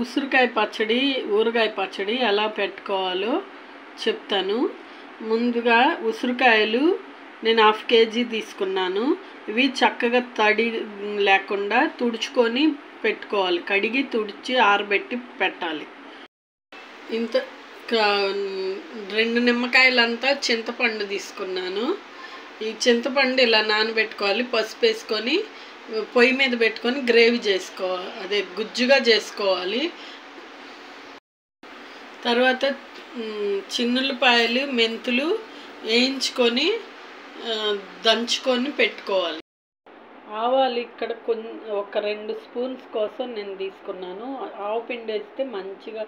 ఉసిరికాయ పచ్చడి ఊరగాయ పచ్చడి ఎలా పెట్టుకోవాలో చెప్తాను. ముందుగా ఉసిరికాయలు నేను 1/2 కేజీ తీసుకున్నాను. ఇవి చక్కగా తడి లేకుండా తుడుచుకొని పెట్టుకోవాలి. కడిగి తుడిచి ఆరబెట్టి పెట్టాలి. ఇంత 2 నిమ్మకాయలంతా చింతపండు తీసుకున్నాను. ఈ చింతపండు ఇలా నానబెట్టుకోవాలి. పసుపు వేసుకొని పొయ్యి మీద పెట్టుకొని గ్రేవీ చేసుకోవాలి, అదే గుజ్జుగా చేసుకోవాలి. తర్వాత చిన్నులపాయలు మెంతులు వేయించుకొని దంచుకొని పెట్టుకోవాలి. ఆవాలు ఇక్కడ ఒక 2 స్పూన్స్ కోసం నేను తీసుకున్నాను. ఆవు పిండి వేస్తే మంచిగా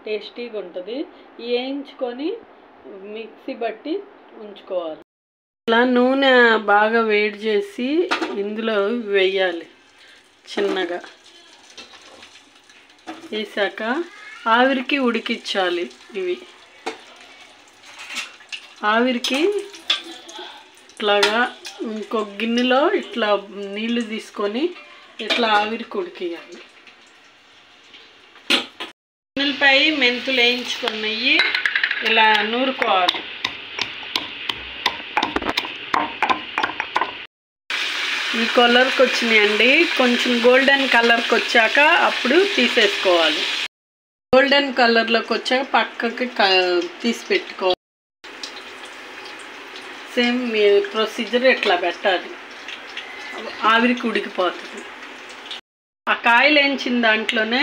టేస్టీగా ఉంటుంది. వేయించుకొని మిక్సీ బట్టి ఉంచుకోవాలి. ఇలా నూనె బాగా వేడి చేసి ఇందులో వేయాలి. చిన్నగా వేసాక ఆవిరికి ఉడికించాలి. ఇవి ఆవిరికి ఇట్లాగా ఇంకొక గిన్నెలో ఇట్లా నీళ్లు తీసుకొని ఇట్లా ఆవిరికి ఉడికియాలి. గిన్నెలపై మెంతులు వేయించుకున్నవి ఇలా నూరుకోవాలి. ఈ కలర్కి వచ్చినాయండి. కొంచెం గోల్డెన్ కలర్కి వచ్చాక అప్పుడు తీసేసుకోవాలి. గోల్డెన్ కలర్లోకి వచ్చాక పక్కకి తీసి పెట్టుకోవాలి. సేమ్ మీ ప్రొసీజర్ ఎట్లా పెట్టాలి. ఆవిరికి ఉడికిపోతుంది. ఆ కాయలు వేయించిన దాంట్లోనే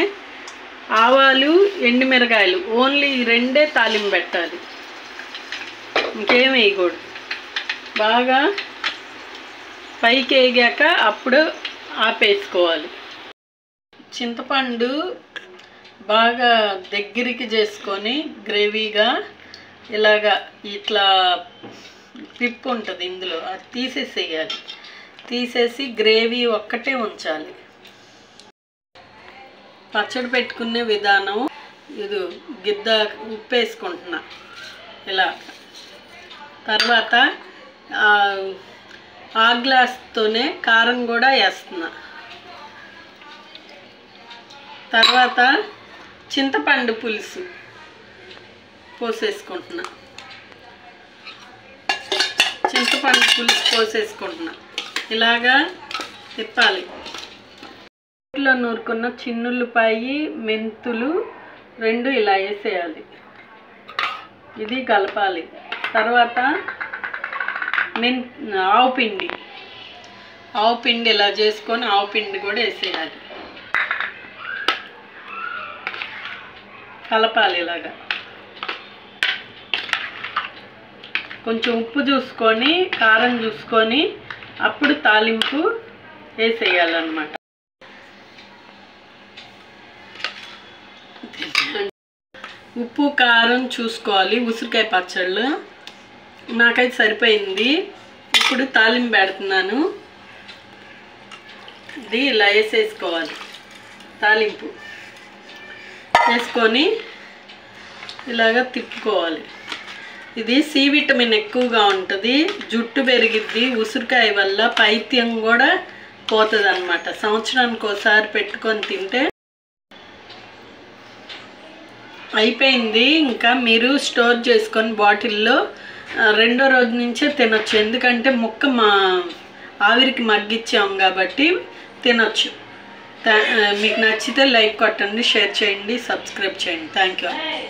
ఆవాలు ఎండుమిరకాయలు ఓన్లీ 2 తాలింపు పెట్టాలి. ఇంకేం వేయకూడదు. బాగా పైకి వేగాక అప్పుడు ఆపేసుకోవాలి. చింతపండు బాగా దగ్గరికి చేసుకొని గ్రేవీగా ఇలాగా ఇట్లా పిప్పు ఉంటుంది ఇందులో, అది తీసేసేయాలి. తీసేసి గ్రేవీ ఒక్కటే ఉంచాలి. పచ్చడి పెట్టుకునే విధానం ఇది. గిద్ద ఉప్పు వేసుకుంటున్నా ఇలా. తర్వాత ఆ గ్లాస్తోనే కారం కూడా వేస్తున్నా. తర్వాత చింతపండు పులుసు పోసేసుకుంటున్నా. చింతపండు పులుసు పోసేసుకుంటున్నా. ఇలాగా తిప్పాలి. ఇంట్లో నూరుకున్న చిన్నులపాయి మెంతులు 2 ఇలా వేసేయాలి. ఇది కలపాలి. తర్వాత ఆవు పిండి ఇలా చేసుకొని ఆవు పిండి కూడా వేసేయాలి. కలపాలి ఇలాగా. కొంచెం ఉప్పు చూసుకొని కారం చూసుకొని అప్పుడు తాలింపు వేసేయాలన్నమాట. ఉప్పు కారం చూసుకోవాలి. ఉసిరికాయ పచ్చళ్ళు నాకైతే సరిపోయింది. ఇప్పుడు తాలింపు పెడుతున్నాను. ఇది ఇలా వేసేసుకోవాలి. తాలింపు వేసుకొని ఇలాగ తిప్పుకోవాలి. ఇది సి విటమిన్ ఎక్కువగా ఉంటుంది. జుట్టు పెరిగిద్ది. ఉసిరికాయ వల్ల పైత్యం కూడా పోతుంది అన్నమాట. సంవత్సరానికి ఒకసారి పెట్టుకొని తింటే అయిపోయింది. ఇంకా మీరు స్టోర్ చేసుకొని బాటిల్లో 2వ రోజు నుంచే తినొచ్చు. ఎందుకంటే ముక్క ఆవిరికి మగ్గిచ్చాం కాబట్టి తినొచ్చు. మీకు నచ్చితే లైక్ కొట్టండి, షేర్ చేయండి, సబ్స్క్రైబ్ చేయండి. Thank you.